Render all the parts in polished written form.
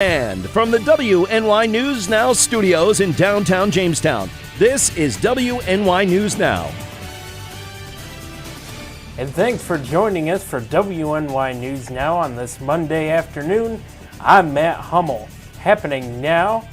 And from the WNY News Now studios in downtown Jamestown, this is WNY News Now. And thanks for joining us for WNY News Now on this Monday afternoon. I'm Matt Hummel. Happening now,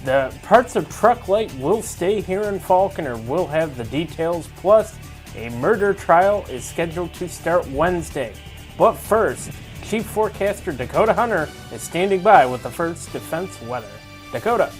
the parts of Truck Light will stay here in Falconer. We'll have the details, plus a murder trial is scheduled to start Wednesday. But first, Chief Forecaster Dakota Hunter is standing by with the First Defense weather. Dakota.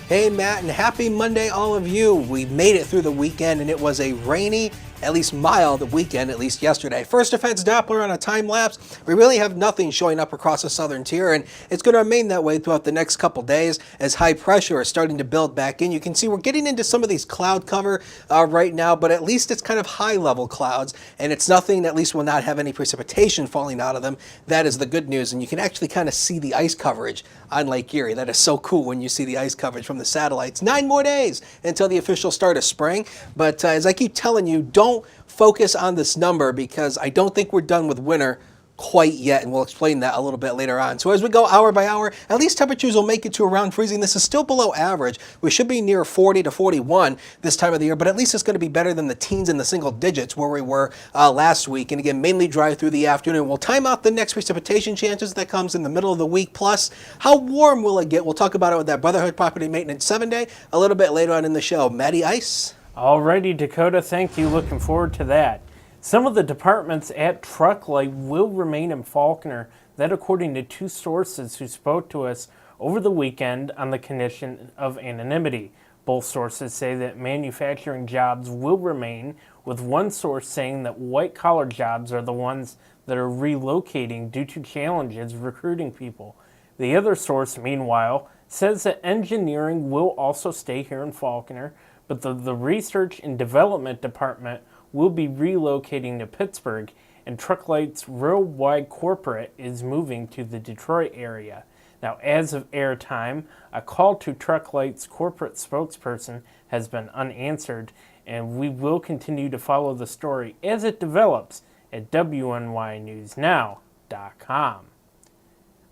Hey Matt, and happy Monday all of you. We made it through the weekend and it was a rainy, at least mild weekend, at least yesterday. First Defense Doppler on a time lapse. We really have nothing showing up across the southern tier, and it's going to remain that way throughout the next couple days as high pressure is starting to build back in. You can see we're getting into some of these cloud cover right now, but at least it's kind of high level clouds, and it's nothing, at least will not have any precipitation falling out of them. That is the good news, and you can actually kind of see the ice coverage on Lake Erie. That is so cool when you see the ice coverage from the satellites. 9 more days until the official start of spring, but as I keep telling you, don't focus on this number because I don't think we're done with winter quite yet, and we'll explain that a little bit later on. So as we go hour by hour, at least temperatures will make it to around freezing. This is still below average. We should be near 40 to 41 this time of the year, but at least it's going to be better than the teens and the single digits where we were last week. And again, mainly dry through the afternoon. We'll time out the next precipitation chances that comes in the middle of the week. Plus, how warm will it get? We'll talk about it with that Brotherhood Property Maintenance 7-day a little bit later on in the show. Matty Ice? Alrighty, Dakota, thank you. Looking forward to that. Some of the departments at Truck Light will remain in Falconer. That according to two sources who spoke to us over the weekend on the condition of anonymity. Both sources say that manufacturing jobs will remain, with one source saying that white-collar jobs are the ones that are relocating due to challenges recruiting people. The other source, meanwhile, says that engineering will also stay here in Falconer, but the research and development department will be relocating to Pittsburgh, and Truck Light's worldwide corporate is moving to the Detroit area. Now, as of airtime, a call to Truck Light's corporate spokesperson has been unanswered, and we will continue to follow the story as it develops at WNYNewsNow.com.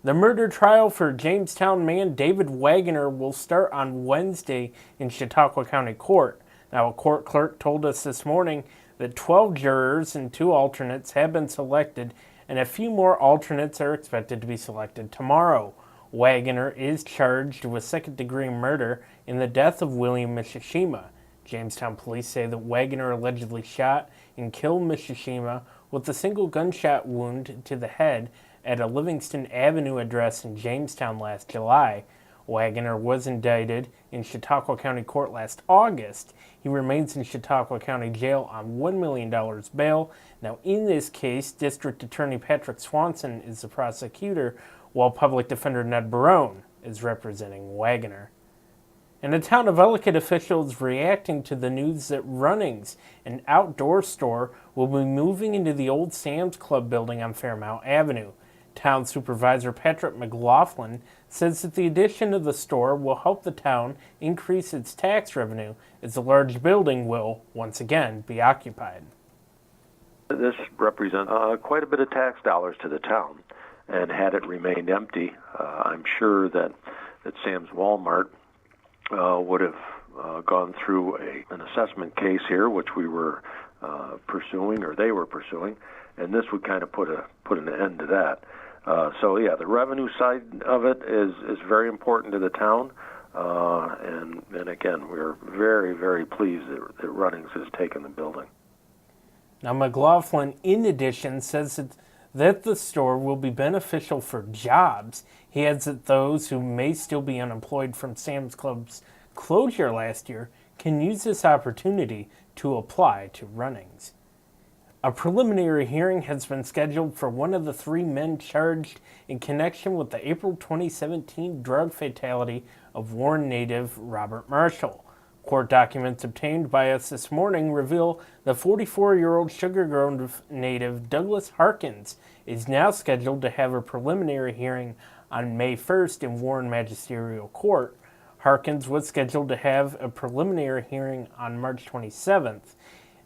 The murder trial for Jamestown man David Wagoner will start on Wednesday in Chautauqua County Court. Now, a court clerk told us this morning that 12 jurors and 2 alternates have been selected, and a few more alternates are expected to be selected tomorrow. Wagoner is charged with second-degree murder in the death of William Mishishima. Jamestown police say that Wagoner allegedly shot and killed Mishishima with a single gunshot wound to the head at a Livingston Avenue address in Jamestown last July. Wagoner was indicted in Chautauqua County Court last August. He remains in Chautauqua County Jail on $1 million bail. Now, in this case, District Attorney Patrick Swanson is the prosecutor, while Public Defender Ned Barone is representing Wagoner. And the town of Ellicott officials reacting to the news that Runnings, an outdoor store, will be moving into the old Sam's Club building on Fairmount Avenue. Town Supervisor Patrick McLaughlin says that the addition of the store will help the town increase its tax revenue as the large building will, once again, be occupied. This represents quite a bit of tax dollars to the town, and had it remained empty, I'm sure that Sam's Walmart would have gone through an assessment case here, which we were pursuing, or they were pursuing, and this would kind of put an end to that. So yeah, the revenue side of it is very important to the town, and again, we're very, very pleased that Runnings has taken the building. Now, McLaughlin, in addition, says that the store will be beneficial for jobs. He adds that those who may still be unemployed from Sam's Club's closure last year can use this opportunity to apply to Runnings. A preliminary hearing has been scheduled for one of the 3 men charged in connection with the April 2017 drug fatality of Warren native Robert Marshall. Court documents obtained by us this morning reveal the 44-year-old Sugar Grove native Douglas Harkins is now scheduled to have a preliminary hearing on May 1st in Warren Magisterial Court. Harkins was scheduled to have a preliminary hearing on March 27th.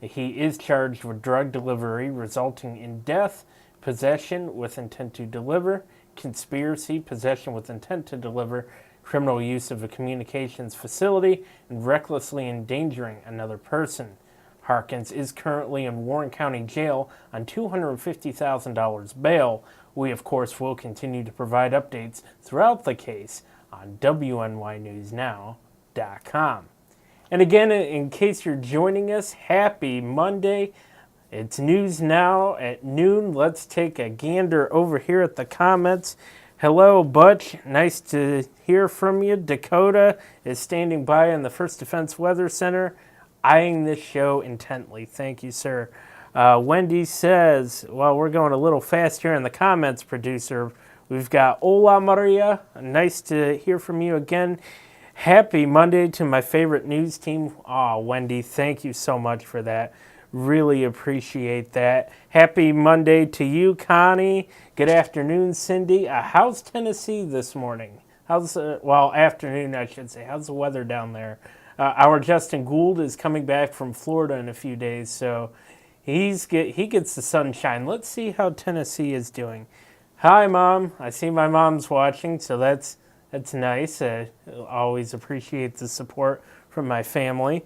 He is charged with drug delivery resulting in death, possession with intent to deliver, conspiracy, possession with intent to deliver, criminal use of a communications facility, and recklessly endangering another person. Harkins is currently in Warren County Jail on $250,000 bail. We, of course, will continue to provide updates throughout the case on WNYNewsNow.com. And again, in case you're joining us, happy Monday. It's News Now at noon. Let's take a gander over here at the comments. Hello, Butch. Nice to hear from you. Dakota is standing by in the First Defense Weather Center, eyeing this show intently. Thank you, sir. Wendy says, well, we're going a little fast here in the comments, producer. We've got Ola Maria. Nice to hear from you again. Happy Monday to my favorite news team. Aw, Wendy, thank you so much for that. Really appreciate that. Happy Monday to you, Connie. Good afternoon, Cindy. How's Tennessee this morning? Afternoon, I should say. How's the weather down there? Our Justin Gould is coming back from Florida in a few days, so he gets the sunshine. Let's see how Tennessee is doing. Hi, Mom. I see my mom's watching, so that's nice. I always appreciate the support from my family.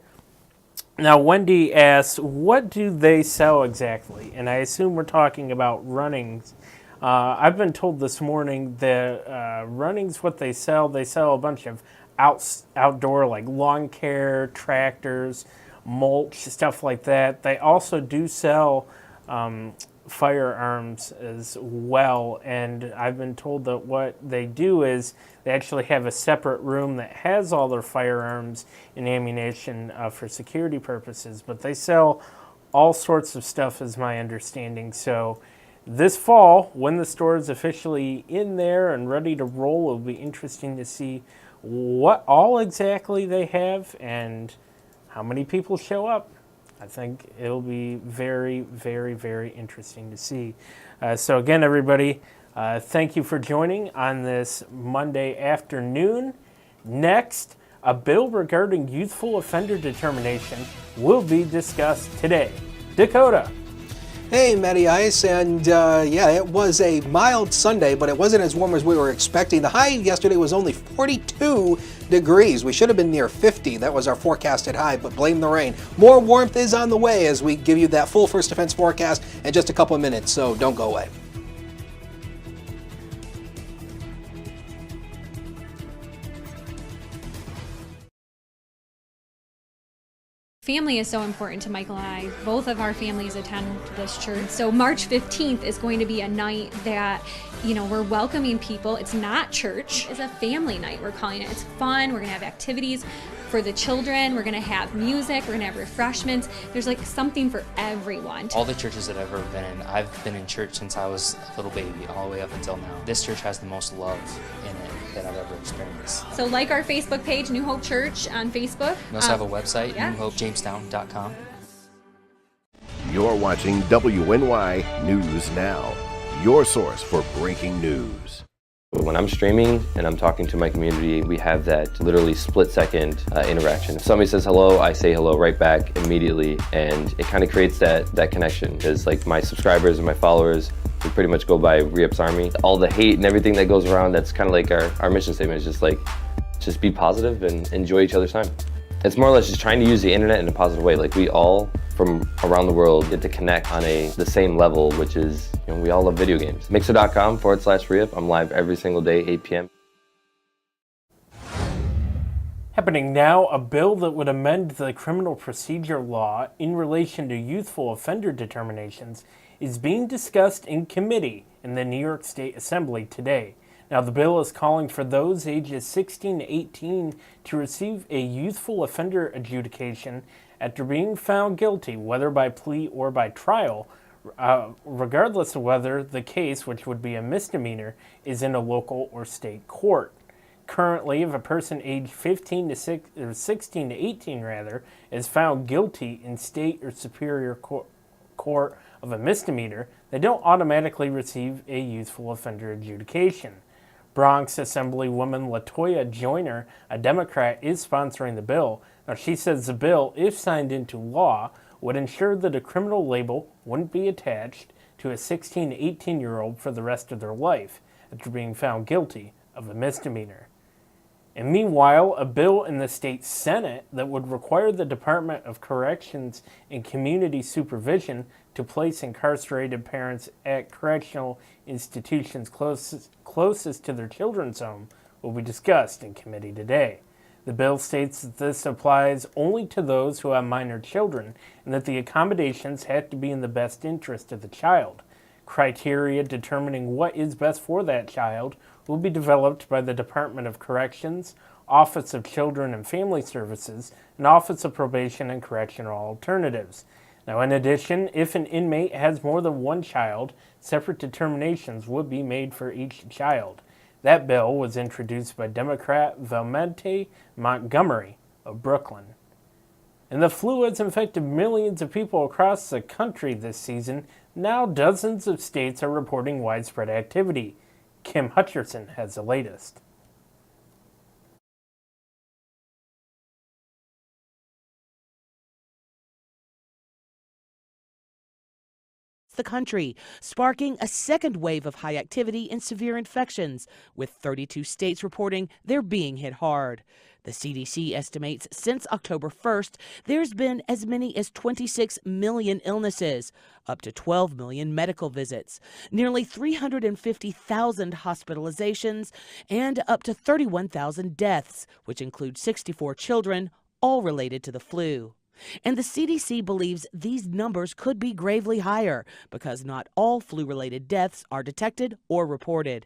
Now, Wendy asks, what do they sell exactly? And I assume we're talking about runnings. I've been told this morning that runnings, what they sell a bunch of outdoor, like lawn care, tractors, mulch, stuff like that. They also do sell firearms as well, and I've been told that what they do is they actually have a separate room that has all their firearms and ammunition for security purposes, but they sell all sorts of stuff is my understanding. So this fall, when the store is officially in there and ready to roll, it'll be interesting to see what all exactly they have and how many people show up. I think it'll be very, very, very interesting to see. So again, everybody, thank you for joining on this Monday afternoon. Next, a bill regarding youthful offender determination will be discussed today. Dakota. Hey, Matty Ice, and it was a mild Sunday, but it wasn't as warm as we were expecting. The high yesterday was only 42 degrees. We should have been near 50. That was our forecasted high, but blame the rain. More warmth is on the way as we give you that full First Defense forecast in just a couple of minutes, so don't go away. Family is so important to Michael and I. Both of our families attend this church. So March 15th is going to be a night that, we're welcoming people. It's not church. It's a family night, we're calling it. It's fun. We're going to have activities for the children. We're going to have music. We're going to have refreshments. There's something for everyone. All the churches that I've ever been in, I've been in church since I was a little baby, all the way up until now. This church has the most love in it that I've ever experienced. So like our Facebook page, New Hope Church on Facebook. We also have a website, yeah. newhopejamestown.com. You're watching WNY News Now, your source for breaking news. When I'm streaming and I'm talking to my community, we have that literally split-second interaction. If somebody says hello, I say hello right back immediately, and it kind of creates that connection. Because my subscribers and my followers, we pretty much go by Re-Ups Army. All the hate and everything that goes around, that's kind of like our mission statement. Is just be positive and enjoy each other's time. It's more or less just trying to use the internet in a positive way. We all from around the world get to connect on the same level, which is, we all love video games. Mixer.com/Re-Up. I'm live every single day, 8 p.m. Happening now, a bill that would amend the criminal procedure law in relation to youthful offender determinations is being discussed in committee in the New York State Assembly today. Now, the bill is calling for those ages 16 to 18 to receive a youthful offender adjudication after being found guilty, whether by plea or by trial, regardless of whether the case, which would be a misdemeanor, is in a local or state court. Currently, if a person aged 16 to 18 is found guilty in state or superior court of a misdemeanor, they don't automatically receive a youthful offender adjudication. Bronx Assemblywoman Latoya Joyner, a Democrat, is sponsoring the bill. Now, she says the bill, if signed into law, would ensure that a criminal label wouldn't be attached to a 16 to 18-year-old for the rest of their life. after being found guilty of a misdemeanor. And meanwhile, a bill in the state Senate that would require the Department of Corrections and Community Supervision to place incarcerated parents at correctional institutions closest to their children's home will be discussed in committee today. The bill states that this applies only to those who have minor children and that the accommodations have to be in the best interest of the child. Criteria determining what is best for that child will be developed by the Department of Corrections, Office of Children and Family Services, and Office of Probation and Correctional Alternatives. Now, in addition, if an inmate has more than one child, separate determinations would be made for each child. That bill was introduced by Democrat Valmente Montgomery of Brooklyn. And the flu has infected millions of people across the country this season. Now dozens of states are reporting widespread activity. Kim Hutcherson has the latest. The country, sparking a second wave of high activity and severe infections, with 32 states reporting they're being hit hard. The CDC estimates since October 1st, there's been as many as 26 million illnesses, up to 12 million medical visits, nearly 350,000 hospitalizations, and up to 31,000 deaths, which include 64 children, all related to the flu. And the CDC believes these numbers could be gravely higher because not all flu-related deaths are detected or reported.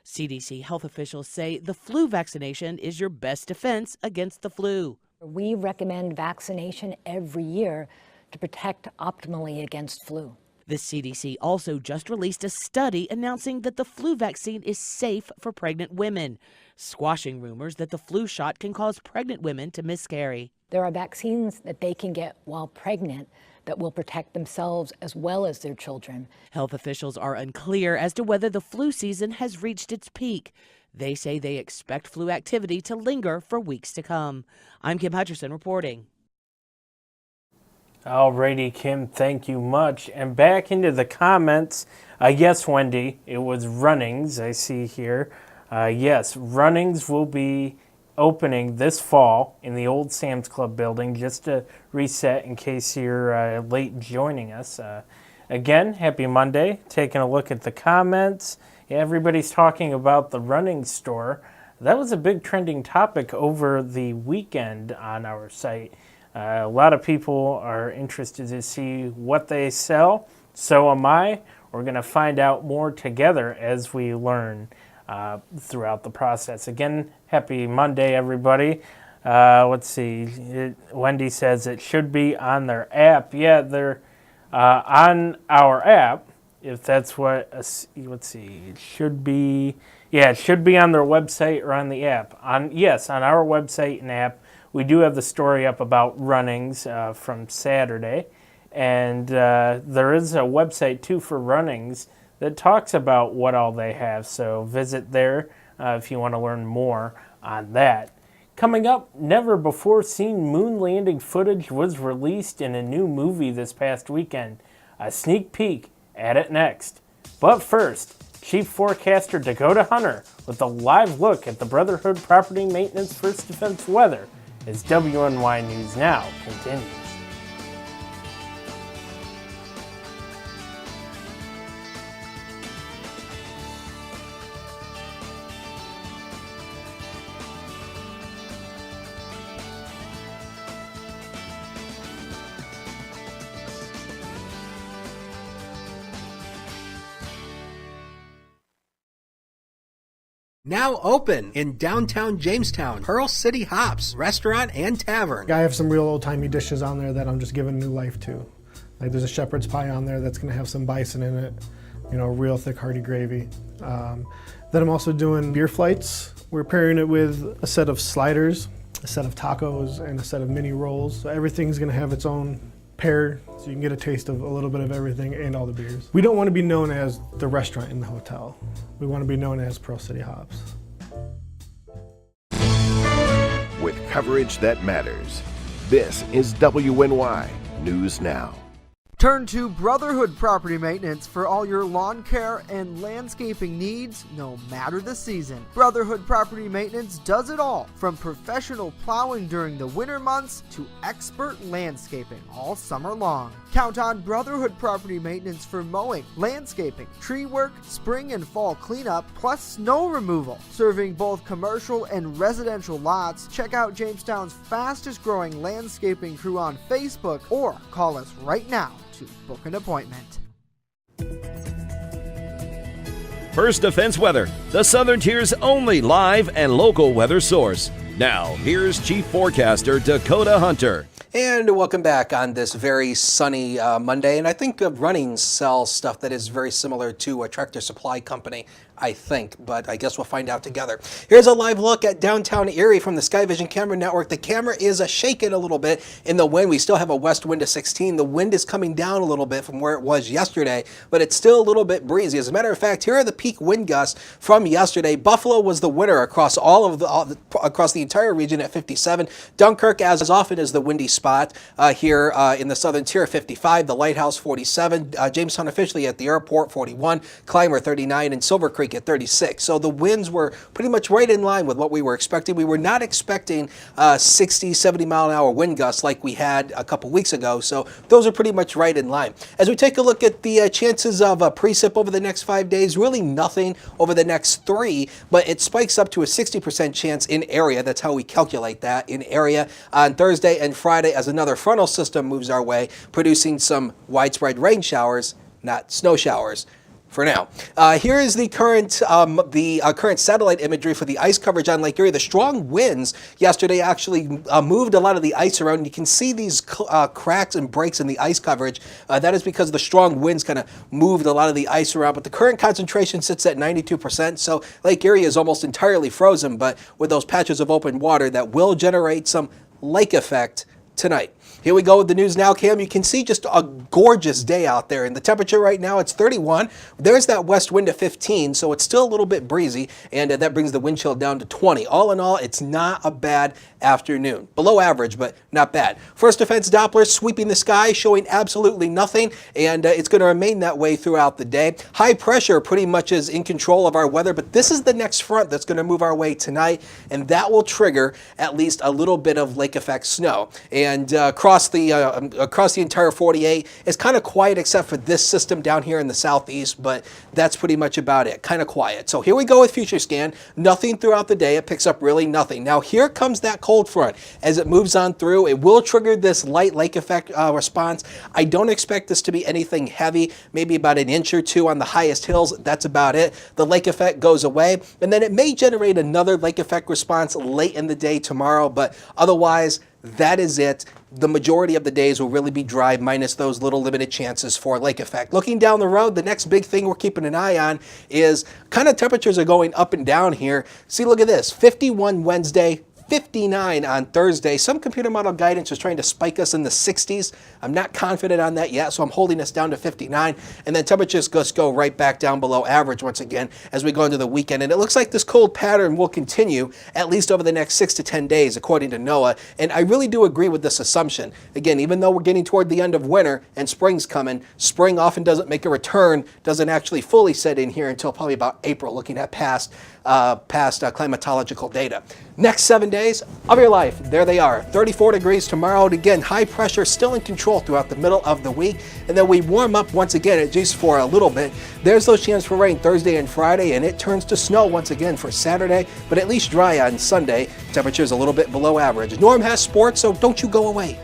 CDC health officials say the flu vaccination is your best defense against the flu. We recommend vaccination every year to protect optimally against flu. The CDC also just released a study announcing that the flu vaccine is safe for pregnant women, squashing rumors that the flu shot can cause pregnant women to miscarry. There are vaccines that they can get while pregnant that will protect themselves as well as their children. Health officials are unclear as to whether the flu season has reached its peak. They say they expect flu activity to linger for weeks to come. I'm Kim Hutcherson reporting. Alrighty, Kim, thank you much. And back into the comments. Yes, Wendy, it was Runnings I see here. Yes, Runnings will be opening this fall in the old Sam's Club building, just to reset in case you're late joining us. Again, happy Monday. Taking a look at the comments. Yeah, everybody's talking about the running store. That was a big trending topic over the weekend on our site. A lot of people are interested to see what they sell. So am I. We're going to find out more together as we learn throughout the process. Again, happy Monday, everybody. Let's see. Wendy says it should be on their app. Yeah, they're on our app. If that's what, let's see. It should be. Yeah, it should be on their website or on the app. Yes, on our website and app. We do have the story up about Runnings from Saturday. And there is a website, too, for Runnings that talks about what all they have. So visit there if you want to learn more on that. Coming up, never-before-seen moon landing footage was released in a new movie this past weekend. A sneak peek at it next. But first, Chief Forecaster Dakota Hunter with a live look at the Brotherhood Property Maintenance First Defense weather as WNY News Now continues. Now open in downtown Jamestown, Pearl City Hops, restaurant and tavern. I have some real old-timey dishes on there that I'm just giving new life to. Like there's a shepherd's pie on there that's going to have some bison in it, real thick hearty gravy. Then I'm also doing beer flights. We're pairing it with a set of sliders, a set of tacos, and a set of mini rolls. So everything's going to have its own pair, so you can get a taste of a little bit of everything and all the beers. We don't want to be known as the restaurant in the hotel. We want to be known as Pearl City Hops. With coverage that matters, this is WNY News Now. Turn to Brotherhood Property Maintenance for all your lawn care and landscaping needs, no matter the season. Brotherhood Property Maintenance does it all, from professional plowing during the winter months to expert landscaping all summer long. Count on Brotherhood Property Maintenance for mowing, landscaping, tree work, spring and fall cleanup, plus snow removal. Serving both commercial and residential lots, check out Jamestown's fastest growing landscaping crew on Facebook or call us right now to book an appointment. First Defense Weather, the Southern Tier's only live and local weather source. Now, here's Chief Forecaster Dakota Hunter. And welcome back on this very sunny Monday. And I think Running sells stuff that is very similar to a Tractor Supply Company, I think, but I guess we'll find out together. Here's a live look at downtown Erie from the Sky Vision Camera Network. The camera is shaking a little bit in the wind. We still have a west wind of 16. The wind is coming down a little bit from where it was yesterday, but it's still a little bit breezy. As a matter of fact, here are the peak wind gusts from yesterday. Buffalo was the winner across across the entire region at 57. Dunkirk, as often as the windy spot here in the Southern Tier, 55. The Lighthouse, 47. Jamestown officially at the airport, 41. Clymer, 39. And Silver Creek at 36. So the winds were pretty much right in line with what we were expecting. We were not expecting 60, 70 mile an hour wind gusts like we had a couple weeks ago. So those are pretty much right in line. As we take a look at the chances of a precip over the next 5 days, really nothing over the next 3, but it spikes up to a 60% chance in area. That's how we calculate that in area on Thursday and Friday as another frontal system moves our way, producing some widespread rain showers, not snow showers. For now, here is the current current satellite imagery for the ice coverage on Lake Erie. The strong winds yesterday actually moved a lot of the ice around. You can see these cracks and breaks in the ice coverage. That is because the strong winds kind of moved a lot of the ice around. But the current concentration sits at 92%, so Lake Erie is almost entirely frozen. But with those patches of open water, that will generate some lake effect tonight. Here we go with the news now, Cam. You can see just a gorgeous day out there. And the temperature right now, it's 31. There's that west wind of 15, so it's still a little bit breezy, and that brings the wind chill down to 20. All in all, it's not a bad afternoon. Below average, but not bad. First Defense Doppler sweeping the sky, showing absolutely nothing, and it's going to remain that way throughout the day. High pressure pretty much is in control of our weather, but this is the next front that's going to move our way tonight, and that will trigger at least a little bit of lake effect snow. And across the entire 48, it's kind of quiet except for this system down here in the southeast, but that's pretty much about it. Kind of quiet. So here we go with Future Scan. Nothing throughout the day. It picks up really nothing. Now here comes that cold front. As it moves on through, it will trigger this light lake effect response. I don't expect this to be anything heavy, maybe about an inch or two on the highest hills. That's about it. The lake effect goes away, and then it may generate another lake effect response late in the day tomorrow, but otherwise, that is it. The majority of the days will really be dry, minus those little limited chances for lake effect. Looking down the road, the next big thing we're keeping an eye on is kind of temperatures are going up and down here. See, look at this, 51 Wednesday, 59 on Thursday. Some computer model guidance is trying to spike us in the 60s. I'm not confident on that yet, so I'm holding us down to 59. And then temperatures just go right back down below average once again as we go into the weekend. And it looks like this cold pattern will continue at least over the next 6 to 10 days, according to NOAA. And I really do agree with this assumption. Again, even though we're getting toward the end of winter and spring's coming, spring often doesn't make a return, doesn't actually fully set in here until probably about April, looking at past climatological data. Next 7 days of your life, there they are. 34 degrees tomorrow, and again, high pressure still in control throughout the middle of the week. And then we warm up once again, at least for a little bit. There's those chances for rain Thursday and Friday, and it turns to snow once again for Saturday, but at least dry on Sunday. Temperatures a little bit below average. Norm has sports, so don't you go away.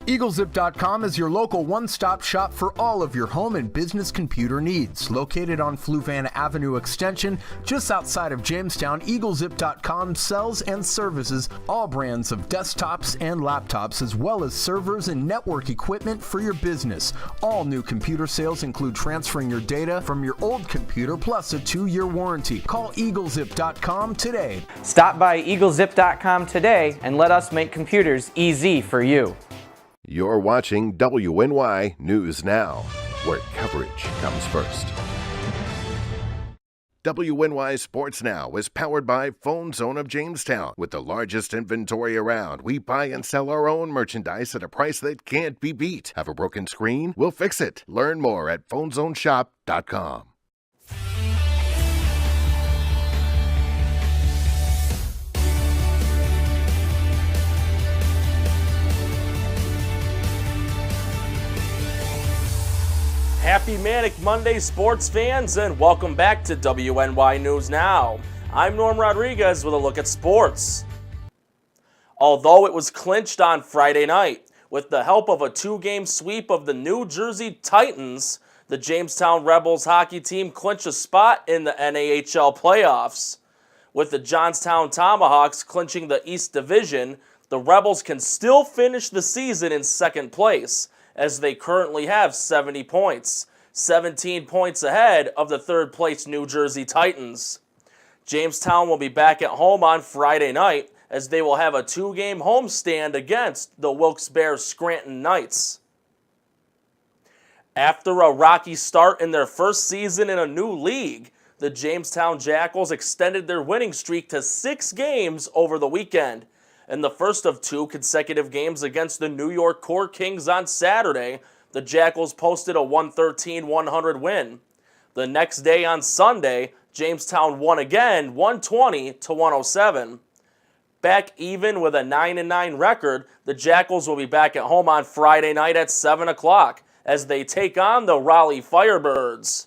EagleZip.com is your local one-stop shop for all of your home and business computer needs. Located on Fluvan Avenue Extension, just outside of Jamestown, EagleZip.com sells and services all brands of desktops and laptops, as well as servers and network equipment for your business. All new computer sales include transferring your data from your old computer, plus a 2-year warranty. Call EagleZip.com today. Stop by EagleZip.com today and let us make computers easy for you. You're watching WNY News Now, where coverage comes first. WNY Sports Now is powered by Phone Zone of Jamestown. With the largest inventory around, we buy and sell our own merchandise at a price that can't be beat. Have a broken screen? We'll fix it. Learn more at phonezoneshop.com. Happy Manic Monday, sports fans, and welcome back to WNY News Now. I'm Norm Rodriguez with a look at sports. Although it was clinched on Friday night, with the help of a 2-game sweep of the New Jersey Titans, the Jamestown Rebels hockey team clinched a spot in the NAHL playoffs. With the Johnstown Tomahawks clinching the East Division, the Rebels can still finish the season in second place, as they currently have 70 points, 17 points ahead of the third-place New Jersey Titans. Jamestown will be back at home on Friday night, as they will have a 2-game homestand against the Wilkes-Barre Scranton Knights. After a rocky start in their first season in a new league, the Jamestown Jackals extended their winning streak to 6 games over the weekend. In the first of 2 consecutive games against the New York Core Kings on Saturday, the Jackals posted a 113-100 win. The next day on Sunday, Jamestown won again, 120-107. Back even with a 9-9 record, the Jackals will be back at home on Friday night at 7 o'clock as they take on the Raleigh Firebirds.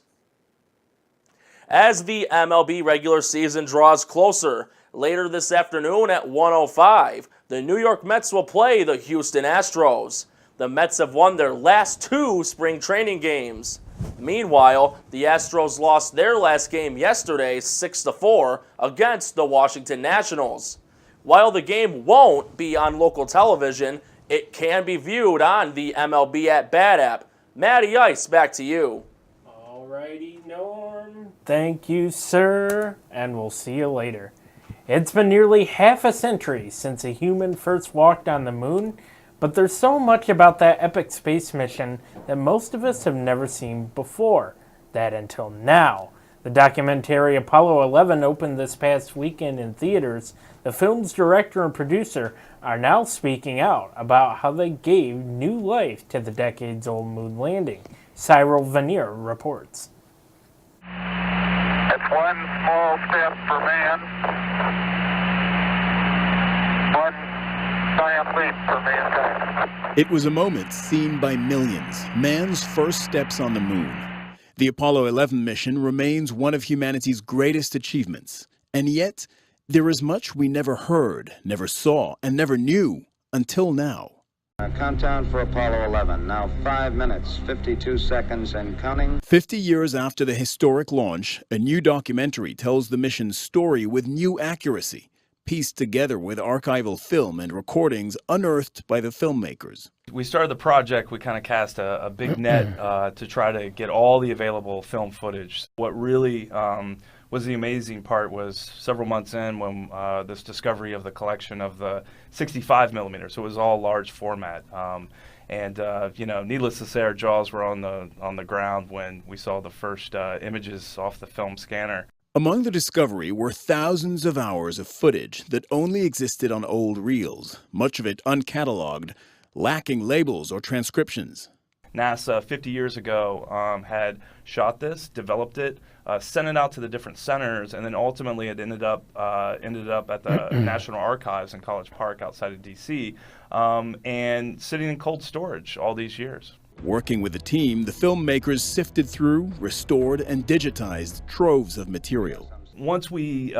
As the MLB regular season draws closer, later this afternoon at 1:05, the New York Mets will play the Houston Astros. The Mets have won their last 2 spring training games. Meanwhile, the Astros lost their last game yesterday 6-4 against the Washington Nationals. While the game won't be on local television, it can be viewed on the MLB at Bat app. Matty Ice, back to you. Alrighty, Norm. Thank you, sir, and we'll see you later. It's been nearly half a century since a human first walked on the moon, but there's so much about that epic space mission that most of us have never seen before. That until now. The documentary Apollo 11 opened this past weekend in theaters. The film's director and producer are now speaking out about how they gave new life to the decades-old moon landing. Cyril Vanier reports. It's one small step for man, one giant leap for mankind. It was a moment seen by millions, man's first steps on the moon. The Apollo 11 mission remains one of humanity's greatest achievements, and yet there is much we never heard, never saw, and never knew until now. Countdown for Apollo 11, now 5 minutes, 52 seconds and counting. 50 years after the historic launch, a new documentary tells the mission's story with new accuracy, pieced together with archival film and recordings unearthed by the filmmakers. We started the project, we kind of cast a big net to try to get all the available film footage. What really was the amazing part was several months in when this discovery of the collection of the 65 millimeter, so it was all large format. Needless to say, our jaws were on the ground when we saw the first images off the film scanner. Among the discovery were thousands of hours of footage that only existed on old reels, much of it uncatalogued, lacking labels or transcriptions. NASA 50 years ago had shot this, developed it, sent it out to the different centers, and then ultimately it ended up at the National Archives in College Park outside of D.C. And sitting in cold storage all these years. Working with the team, the filmmakers sifted through, restored, and digitized troves of material. once we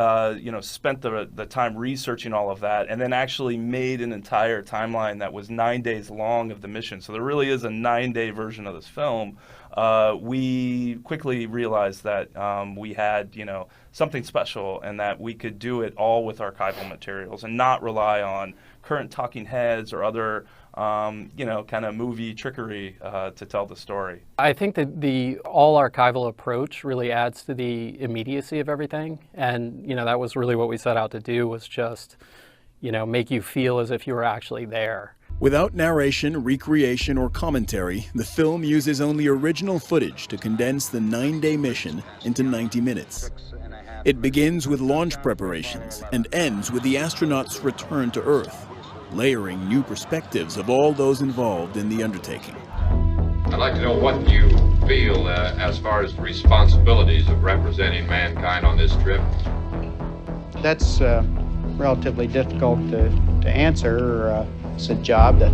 spent the time researching all of that, and then actually made an entire timeline that was 9 days long of the mission, so there really is a 9-day version of this film, we quickly realized that we had something special, and that we could do it all with archival materials and not rely on current talking heads or other kind of movie trickery to tell the story. I think that the all-archival approach really adds to the immediacy of everything, and that was really what we set out to do, was just make you feel as if you were actually there. Without narration, recreation, or commentary, the film uses only original footage to condense the 9-day mission into 90 minutes. It begins with launch preparations and ends with the astronauts' return to Earth, layering new perspectives of all those involved in the undertaking. I'd like to know what you feel as far as the responsibilities of representing mankind on this trip. That's relatively difficult to answer. It's a job that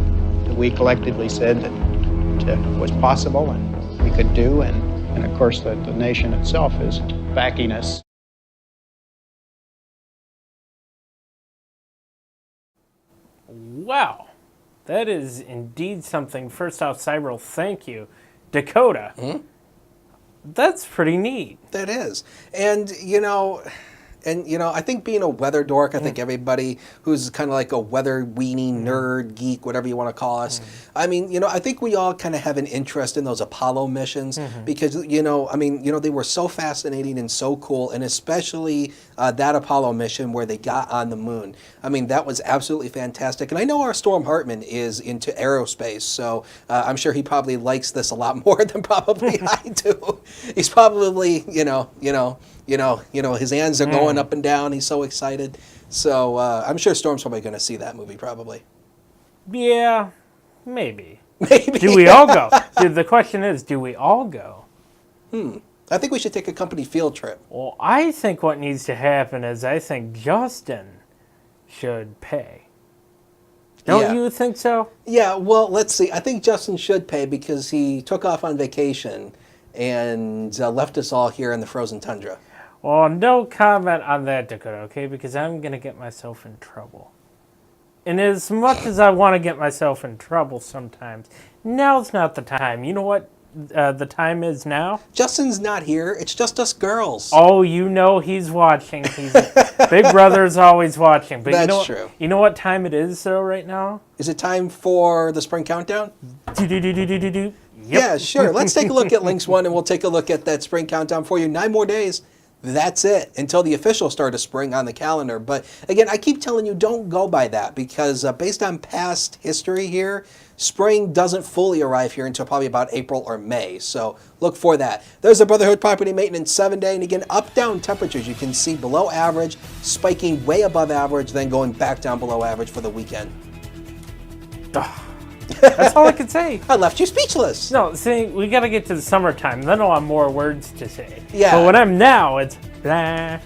we collectively said that was possible and we could do, and of course the nation itself is backing us. Wow, that is indeed something. First off, Cyril, thank you. Dakota, that's pretty neat. That is. And, I think being a weather dork, I think everybody who's kind of like a weather weenie, nerd, geek, whatever you want to call us, I mean, I think we all kind of have an interest in those Apollo missions because, they were so fascinating and so cool, and especially that Apollo mission where they got on the moon. I mean, that was absolutely fantastic. And I know our Storm Hartman is into aerospace, so I'm sure he probably likes this a lot more than probably I do. He's probably, his hands are going up and down. He's so excited. So I'm sure Storm's probably going to see that movie, probably. Yeah, maybe. Maybe. Do we all go? The question is, do we all go? I think we should take a company field trip. Well, I think what needs to happen is I think Justin should pay. Don't you think so? Yeah, well, let's see. I think Justin should pay because he took off on vacation and left us all here in the frozen tundra. Well, no comment on that, Dakota, okay? Because I'm going to get myself in trouble. And as much as I want to get myself in trouble sometimes, now's not the time. You know what the time is now? Justin's not here. It's just us girls. Oh, he's watching. Big Brother's always watching. But That's true. You know what time it is, though, right now? Is it time for the spring countdown? Yep. Yeah, sure. Let's take a look at Links 1, and we'll take a look at that spring countdown for you. 9 more days. That's it until the official start of spring on the calendar. But again, I keep telling you, don't go by that because based on past history here, spring doesn't fully arrive here until probably about April or May. So look for that. There's the Brotherhood Property Maintenance 7-day. And again, up-down temperatures you can see below average, spiking way above average, then going back down below average for the weekend. That's all I can say. I left you speechless. No, see, we got to get to the summertime. Then I'll have more words to say. Yeah. But when I'm now, it's blah.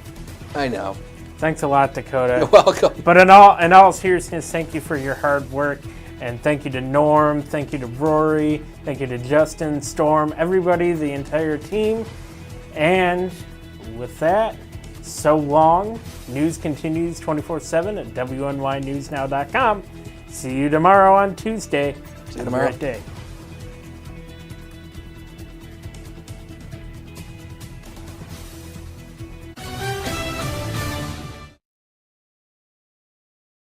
I know. Thanks a lot, Dakota. You're welcome. But in all seriousness, thank you for your hard work. And thank you to Norm. Thank you to Rory. Thank you to Justin, Storm, everybody, the entire team. And with that, so long. News continues 24/7 at WNYNewsNow.com. See you tomorrow on Tuesday. See you tomorrow. Have a great day.